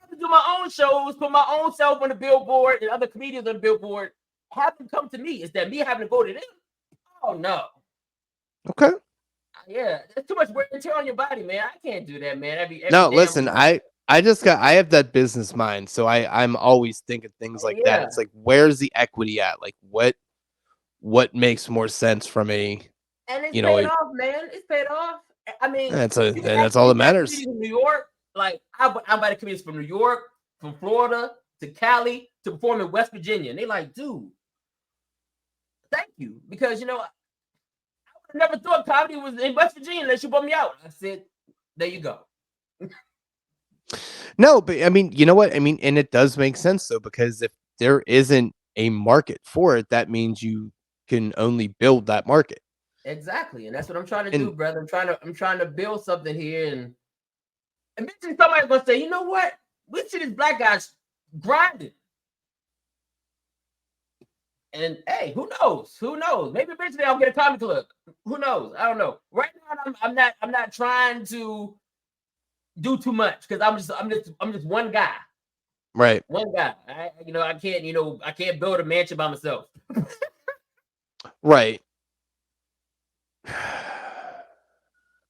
have to do my own shows, put my own self on the billboard and other comedians on the billboard. Have them come to me. Is that me having to go to them? Oh no. Okay. Yeah, there's too much wear and tear on your body, man. I can't do that, man. Every no, listen, I have that business mind, so I'm always thinking things like that. It's like, where's the equity at? Like, what makes more sense from a, and it's paid off, man. It's paid off. I mean, that's all that matters. In New York, like I'm invited comedians from New York, from Florida to Cali to perform in West Virginia, and they like, dude, thank you, because I never thought comedy was in West Virginia unless you brought me out. I said, there you go. No, but I mean, you know what? I mean, and it does make sense though, because if there isn't a market for it, that means you can only build that market. Exactly, and that's what I'm trying to do, brother. I'm trying to build something here, and eventually somebody's gonna say, you know what? We see these black guys grinding. And hey, who knows? Who knows? Maybe eventually I'll get a comedy club. Who knows? I don't know. Right now, I'm not trying to do too much because I'm just one guy. Right. One guy. I can't build a mansion by myself. Right.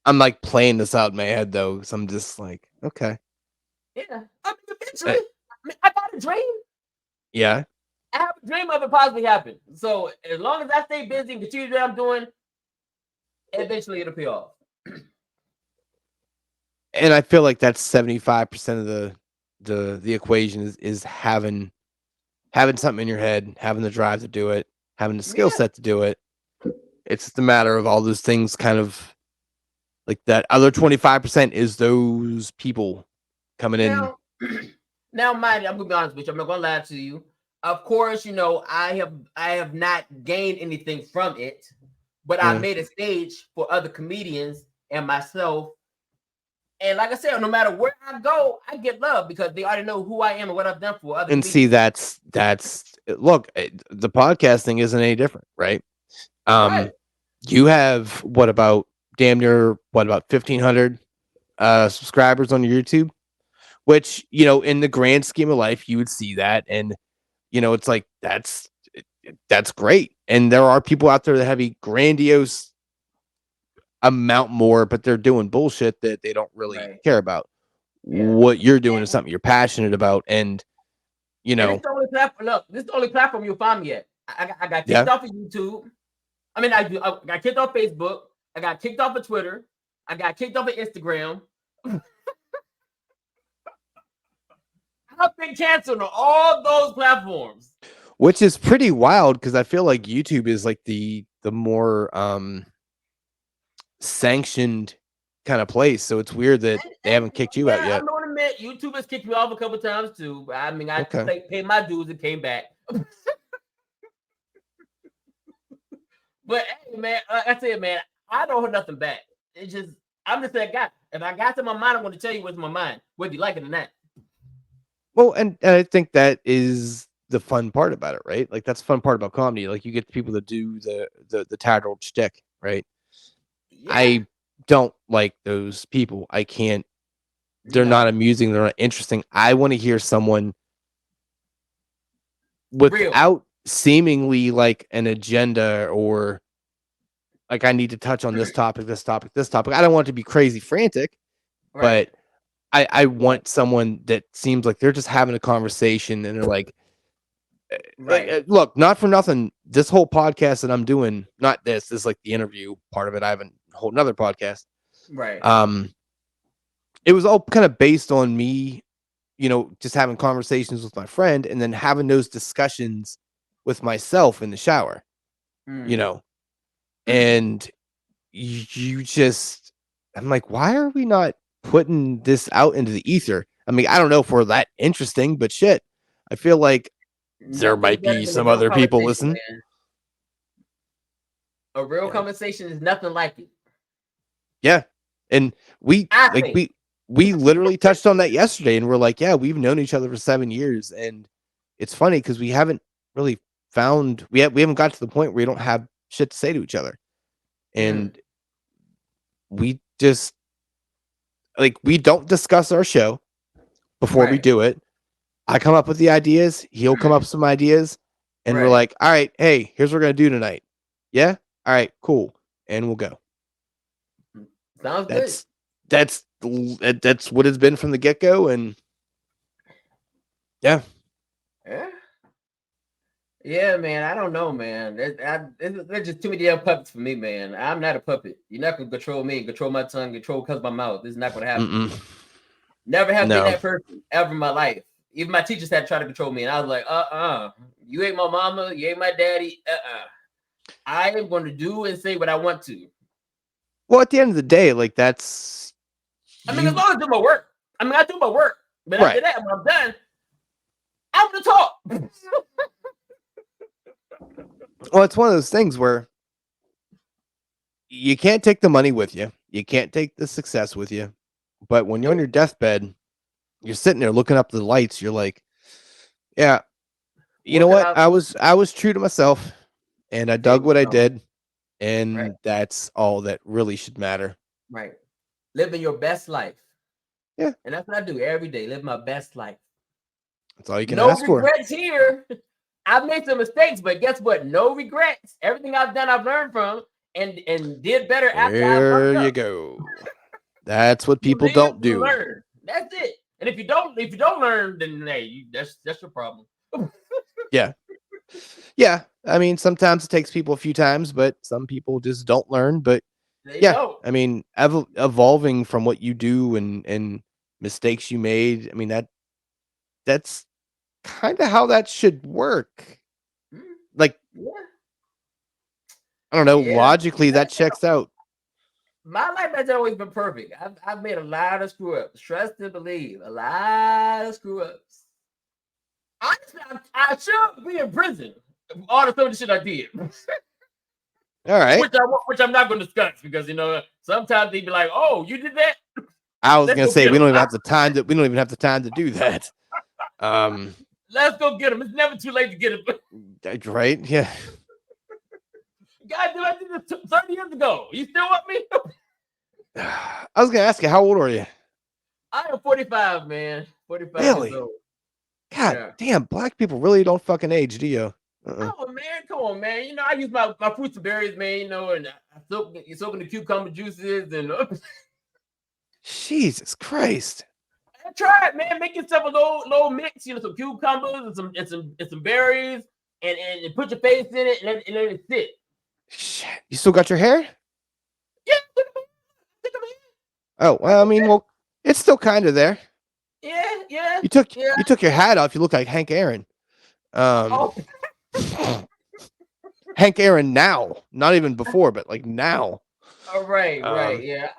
I'm like playing this out in my head though, so I'm just like, okay. Yeah. I mean, eventually, I got a dream. Yeah. I have a dream of it possibly happen. So as long as I stay busy and continue what I'm doing, eventually it'll pay off. And I feel like that's 75% of the equation is having something in your head, having the drive to do it, having the skill set to do it. It's just a matter of all those things kind of like that other 25% is those people coming in. Now, mind you, I'm gonna be honest with you. I'm not gonna lie to you. Of course, I have not gained anything from it, but I made a stage for other comedians and myself. And like I said, no matter where I go, I get love because they already know who I am and what I've done for other and comedians. See, that's look, the podcasting isn't any different, right? Right. You have about 1,500 subscribers on your YouTube, which, in the grand scheme of life, you would see that. And, it's like, that's great. And there are people out there that have a grandiose amount more, but they're doing bullshit that they don't really care about. What you're doing is something you're passionate about. And, And it's the only platform. Look, this is the only platform you'll find me at. I got kicked off of YouTube. I mean, I got kicked off Facebook. I got kicked off of Twitter. I got kicked off of Instagram. I I've been canceled on all those platforms. Which is pretty wild because I feel like YouTube is like the more sanctioned kind of place. So it's weird that they haven't kicked you out yet. I'm going to admit, YouTube has kicked me off a couple times too. I mean, I Okay. paid my dues and came back. But hey, man, like I said, man, I don't hold nothing back. It's just I'm just that guy. If I got to my mind, I'm going to tell you what's in my mind, whether you like it or not. Well, and I think that is the fun part about it, right? Like that's the fun part about comedy. Like you get the people that do the tattered old shtick, right? Yeah. I don't like those people. I can't. They're not amusing. They're not interesting. I want to hear someone without seemingly like an agenda or like I need to touch on this topic, this topic, this topic. I don't want it to be crazy frantic, but I want someone that seems like they're just having a conversation and they're like, look, not for nothing. This whole podcast that I'm doing, not this is like the interview part of it. I have a whole nother podcast. Right. It was all kind of based on me, just having conversations with my friend and then having those discussions with myself in the shower, and you just, I'm like, why are we not putting this out into the ether? I mean, I don't know if we're that interesting, but shit, I feel like there might be some other people listening. Man. A real conversation is nothing like it. Yeah. And we literally touched on that yesterday and we're like, yeah, we've known each other for 7 years. And it's funny because we haven't really we haven't got to the point where we don't have shit to say to each other. And we just we don't discuss our show before we do it. I come up with the ideas. He'll come up with some ideas and we're like, all right, hey, here's what we're going to do tonight. Yeah. All right, cool. And we'll go. Sounds good. That's what it's been from the get-go. And yeah, man. I don't know, man. There's just too many damn puppets for me, man. I'm not a puppet. You're not gonna control me, control my tongue, control my mouth. This is not gonna happen. Never have been that person ever in my life. Even my teachers had to try to control me, and I was like, you ain't my mama, you ain't my daddy. I am going to do and say what I want to. Well, at the end of the day, that's. I mean, as long as I do my work. I mean, I do my work, but after that, when I'm done, I'm gonna talk. Well, it's one of those things where you can't take the money with you. You can't take the success with you. But when you're on your deathbed, you're sitting there looking up the lights. You're like, yeah, you know what? I was true to myself and I dug what I did. And that's all that really should matter. Right. Living your best life. Yeah. And that's what I do every day. Live my best life. That's all you can ask for. No regrets here. I've made some mistakes, but guess what? No regrets. Everything I've done, I've learned from and did better after. There you go. That's what people don't do. Learn. That's it. And if you don't learn, then hey, that's your problem. Yeah. Yeah. I mean, sometimes it takes people a few times, but some people just don't learn. But I mean, evolving from what you do and mistakes you made. I mean, that's kind of how that should work. Like, I don't know, logically that checks out. My life hasn't always been perfect. I've made a lot of screw ups. Trust and believe, a lot of screw ups. Honestly, I should be in prison. All the stuff shit I did. All right. Which I'm not going to discuss because sometimes they be like, "Oh, you did that." I was going to say we don't even have the time to do that. Let's go get him. It's never too late to get him. Right? Yeah. God, I did this 30 years ago. You still want me? I was going to ask you, how old are you? I am 45, man. 45 really? years old. God damn, black people really don't fucking age, do you? Oh man, come on, man. I use my fruits and berries, man. And I soak in the cucumber juices and. Jesus Christ! Try it, man. Make yourself a little mix. Some cucumbers and some berries, and put your face in it and let it sit. Shit, you still got your hair? Yeah. Oh well, I mean, it's still kind of there. Yeah. You took your hat off. You look like Hank Aaron. Oh. Hank Aaron now, not even before, but like now. All right, yeah.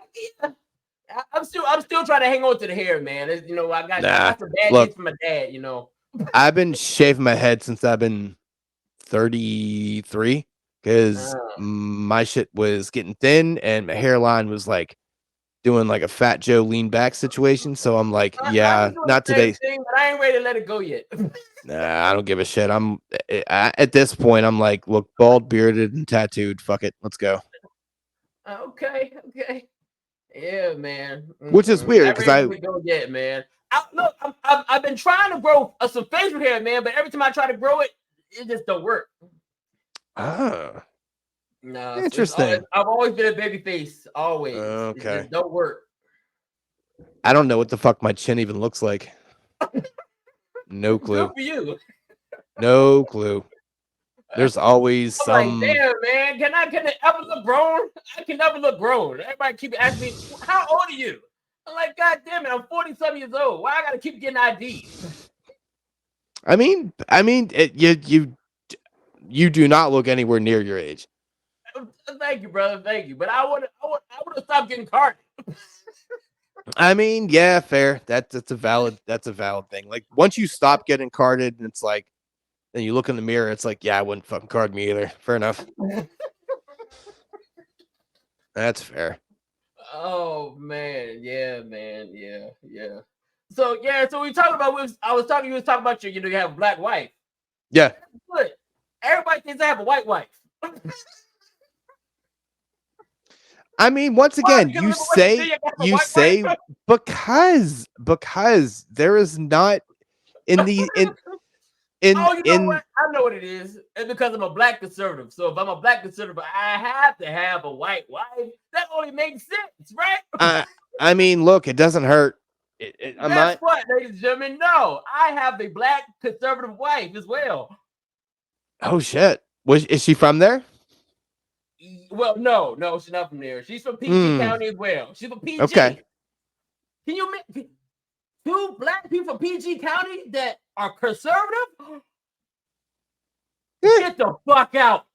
I'm still trying to hang on to the hair, man. You know, I got some bad days from my dad. You know, I've been shaving my head since I've been 33 because my shit was getting thin and my hairline was like doing like a Fat Joe lean back situation. So I'm like, yeah, not today. Thing, but I ain't ready to let it go yet. Nah, I don't give a shit. At this point, I'm like, look, bald, bearded, and tattooed. Fuck it, let's go. Okay, yeah, man. Which is weird because I go yet, man. I've been trying to grow some facial hair, man, but every time I try to grow it, it just don't work. No, interesting. I've always been a baby face, always. Okay, it just don't work. I don't know what the fuck my chin even looks like. No clue. Good for you. No clue. There's always some. Like, damn, man, can I ever look grown? I can never look grown. Everybody keep asking me, how old are you? I'm like, God damn it, I'm 47 years old. Why I gotta keep getting IDs? I mean, you do not look anywhere near your age. Thank you, brother. Thank you. But I would have stopped getting carded. I mean, yeah, fair. That's a valid thing. Like once you stop getting carded, and it's like, then you look in the mirror, it's like, yeah, I wouldn't fucking card me either. Fair enough. That's fair. Oh man, yeah, man, yeah. So we talking about. You was talking about you have a black wife. Yeah. Good. Everybody thinks I have a white wife. I mean, once again, you say because there is not in the know what? I know what it is. It's because I'm a black conservative. So if I'm a black conservative, I have to have a white wife. That only makes sense, right? I mean, look, it doesn't hurt. Guess what, ladies and gentlemen? No, I have a black conservative wife as well. Oh shit! Is she from there? Well, no, she's not from there. She's from PG County as well. She's from PG. Okay. Can you make 2 black people from PG County that are conservative? Get the fuck out.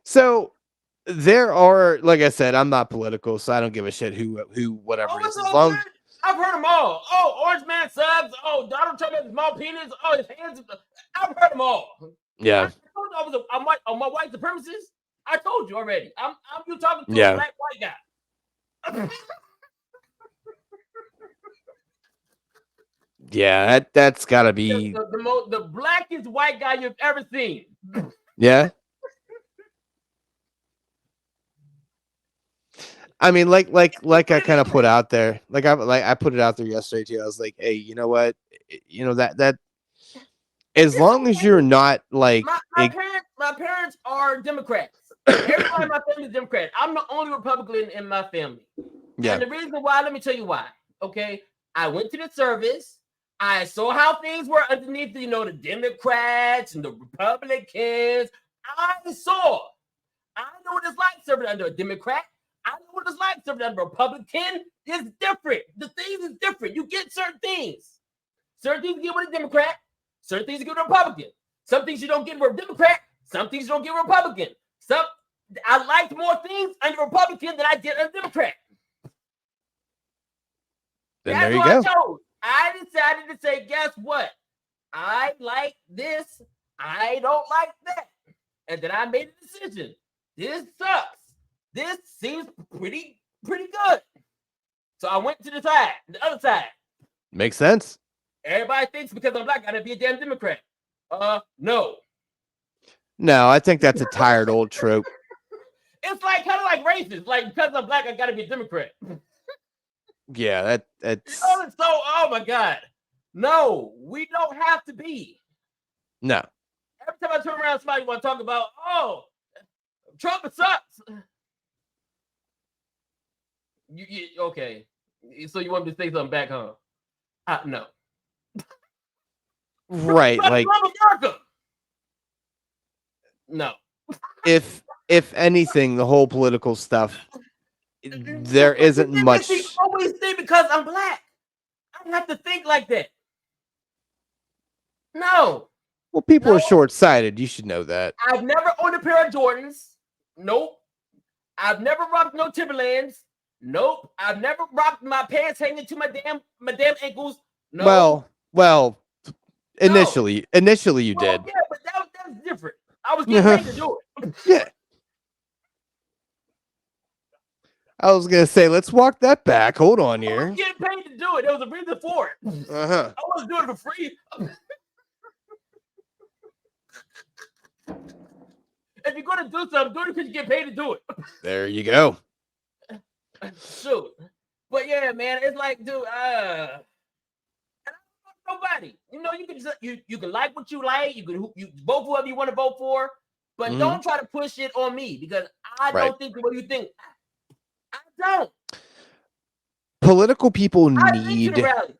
So there are, like I said, I'm not political, so I don't give a shit who whatever it is. As long as I've heard them all. Oh, Orange Man subs. Oh, Donald Trump has a small penis. Oh, his hands. I've heard them all. Yeah. I'm my white supremacist. I told you already. I'm you talking to a black white guy. Yeah, that's gotta be the blackest white guy you've ever seen. Yeah. I mean, like I kind of put out there, I put it out there yesterday too. I was like, hey, you know what? You know that as long as you're not like my parents are Democrats. Everybody in my family is Democrat. I'm the only Republican in my family. Yeah. And the reason why, let me tell you why. Okay, I went to the service. I saw how things were underneath, the Democrats and the Republicans. I know what it's like serving under a Democrat. I know what it's like serving under a Republican. It's different. The things is different. You get certain things. Certain things you get with a Democrat. Certain things you get with a Republican. Some things you don't get with a Democrat. Some things you don't get with a Republican. I liked more things under a Republican than I did under a Democrat. Then that's there you go. I chose. I decided to say, guess what? I like this. I don't like that. And then I made a decision. This sucks. This seems pretty good. So I went to the other side. Makes sense. Everybody thinks because I'm black, I gotta be a damn Democrat. No. No, I think that's a tired old trope. It's like kind of like racist. Like because I'm black, I gotta be a Democrat. Yeah, that's oh my God. No, we don't have to be. No. Every time I turn around, somebody want to talk about, Trump sucks. Okay. So you want me to say something back, huh? No. Right, like America. No. if anything, the whole political stuff there isn't much. You always think because I'm black. I don't have to think like that. No. Well, people are short-sighted. You should know that. I've never owned a pair of Jordans. Nope. I've never rocked no Timberlands. Nope. I've never rocked my pants hanging to my damn ankles. No. Well, initially you did. Yeah, but that's different. I was getting paid to do it. Yeah. I was gonna say, let's walk that back. Hold on here. I was getting paid to do it. There was a reason for it. I wasn't doing it for free. If you're gonna do something, do it because you get paid to do it. There you go. Shoot. But yeah, man, it's like, dude, nobody. You know, you can just you can like what you like. You can vote for whoever you want to vote for, but don't try to push it on me because I don't think the way you think. I don't. Political people I've been need. to the rally.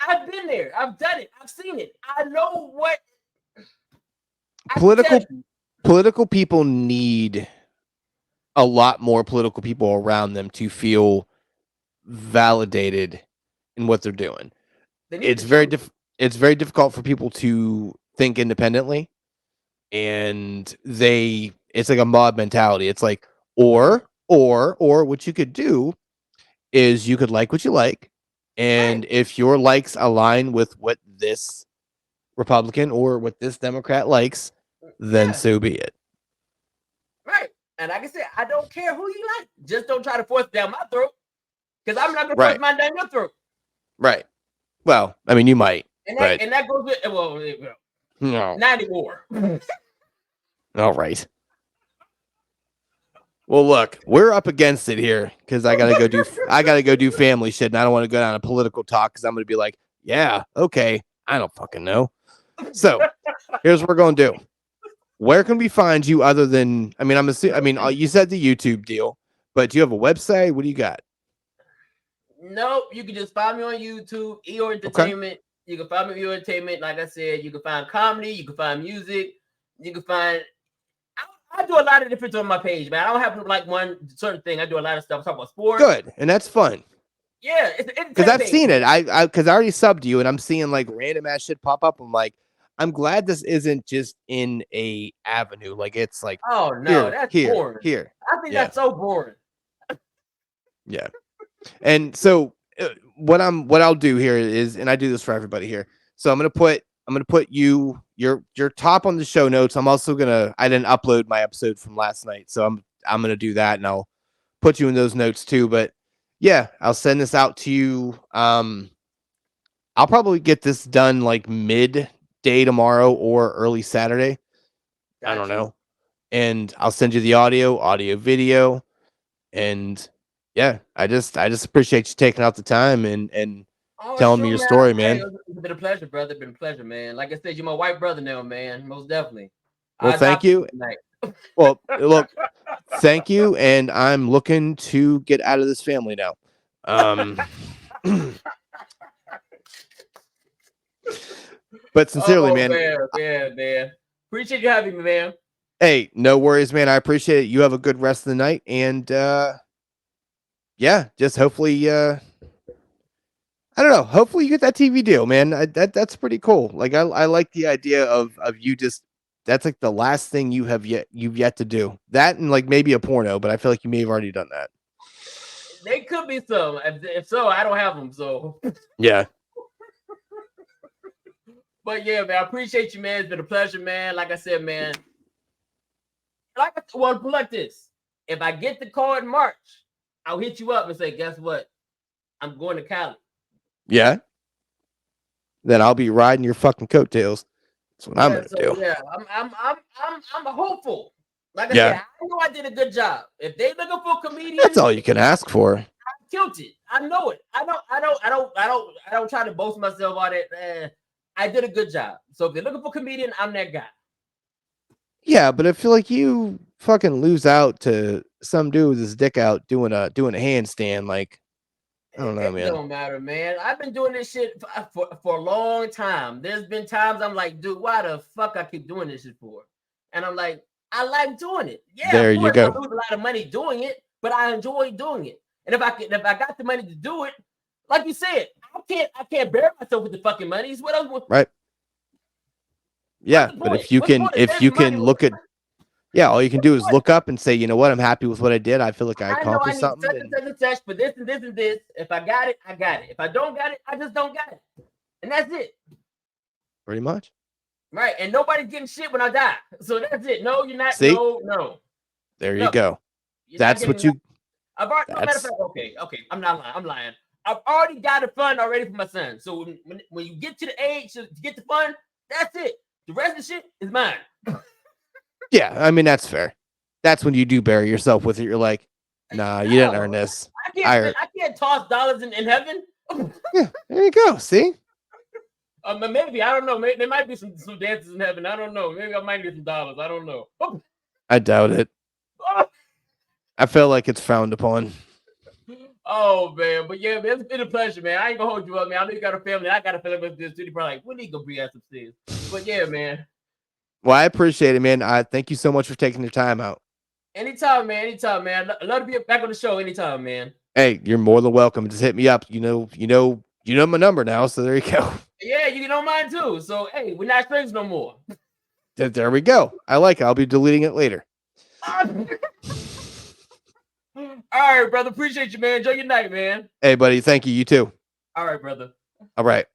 I've been there. I've done it. I've seen it. I know what. Political people need a lot more political people around them to feel validated in what they're doing. It's very difficult for people to think independently, and it's like a mob mentality. It's like or what you could do is you could like what you like, and if your likes align with what this Republican or what this Democrat likes, then so be it. Right. And like I said, I don't care who you like. Just don't try to force it down my throat. Because I'm not going to force mine down your throat. Right. Well, I mean, you might. And that goes with, no. Not anymore. All right. Well, look, we're up against it here because I gotta go do family shit, and I don't want to go down a political talk because I'm gonna be like, yeah, okay, I don't fucking know. So here's what we're gonna do. Where can we find you other than? I mean, you said the YouTube deal, but do you have a website? What do you got? Nope. You can just find me on YouTube, EO Entertainment. Okay. You can find me on EO Entertainment. Like I said, you can find comedy. You can find music. You can find. I do a lot of different on my page, man. I don't have like one certain thing. I do a lot of stuff. I talk about sports. Good, and that's fun. Yeah, because I've seen it. Because I already subbed you, and I'm seeing like random ass shit pop up. I'm like, I'm glad this isn't just in a avenue. Like it's like, oh no, that's boring. Here, I think that's so boring. Yeah, and so what I'll do here is, and I do this for everybody here. So I'm gonna put your top on the show notes. I'm also I didn't upload my episode from last night, so I'm gonna do that, and I'll put you in those notes too. But yeah, I'll send this out to you. I'll probably get this done like midday tomorrow or early Saturday. Gotcha. I don't know. And I'll send you the audio, video, and yeah, I just appreciate you taking out the time and telling me your story, man. It's been a pleasure, brother. It's been a pleasure, man. Like I said, you're my white brother now, man. Most definitely. Well, thank you. Well, look, thank you, and I'm looking to get out of this family now. But sincerely, man. Man. Appreciate you having me, man. Hey, no worries, man. I appreciate it. You have a good rest of the night, and yeah, just hopefully, I don't know. Hopefully, you get that TV deal, man. That's pretty cool. Like, I like the idea of you just. That's like the last thing you've yet to do. That and like maybe a porno, but I feel like you may have already done that. They could be some. If so, I don't have them. So yeah. But yeah, man, I appreciate you, man. It's been a pleasure, man. Like I said, man. Like this. If I get the call in March, I'll hit you up and say, guess what? I'm going to Cali. Yeah. Then I'll be riding your fucking coattails. That's what I'm gonna do. Yeah, I'm hopeful. Like I said, I know I did a good job. If they looking for comedians, that's all you can ask for. I killed it. I know it. I don't try to boast myself on it. I did a good job. So if they're looking for comedian, I'm that guy. Yeah, but I feel like you fucking lose out to some dude with his dick out doing a handstand. Like, I don't know, man. It don't matter, man. I've been doing this shit for a long time. There's been times I'm like, dude, why the fuck I keep doing this shit for? And I'm like, I like doing it. Yeah, there you go. I lose a lot of money doing it, but I enjoy doing it. And if I got the money to do it, like you said, I can't bury myself with the fucking money. It's what else. Right. Yeah, but if you can look at, all you can do is look up and say, you know what, I'm happy with what I did. I feel like I accomplished something. Such and such for this and this and this. If I got it, I got it. If I don't got it, I just don't got it. And that's it. Pretty much. Right. And nobody's getting shit when I die. So that's it. No, you're not. See? No. There you go. That's what you. I've already. Matter of fact, okay. I'm not lying. I'm lying. I've already got a fund already for my son. So when you get to the age to get the fund, that's it. The rest of the shit is mine. Yeah, I mean, that's fair. That's when you do bury yourself with it. You're like, nah, you didn't earn this. I can't toss dollars in heaven. Yeah, there you go. See? Maybe. I don't know. Maybe, there might be some dances in heaven. I don't know. Maybe I might get some dollars. I don't know. I doubt it. I feel like it's frowned upon. Oh, man. But yeah, man, it's been a pleasure, man. I ain't going to hold you up, man. I know you got a family. I got a family with this too. You're probably like, when are you going to be at upstairs? But yeah, man. Well, I appreciate it, man. I thank you so much for taking your time out. Anytime, man. Anytime, man. I'd love to be back on the show anytime, man. Hey, you're more than welcome. Just hit me up. You know my number now, so there you go. Yeah, you know mine too. So hey, we're not strangers no more. There we go. I like it. I'll be deleting it later. All right, brother. Appreciate you, man. Enjoy your night, man. Hey, buddy. Thank you. You too. All right, brother. All right.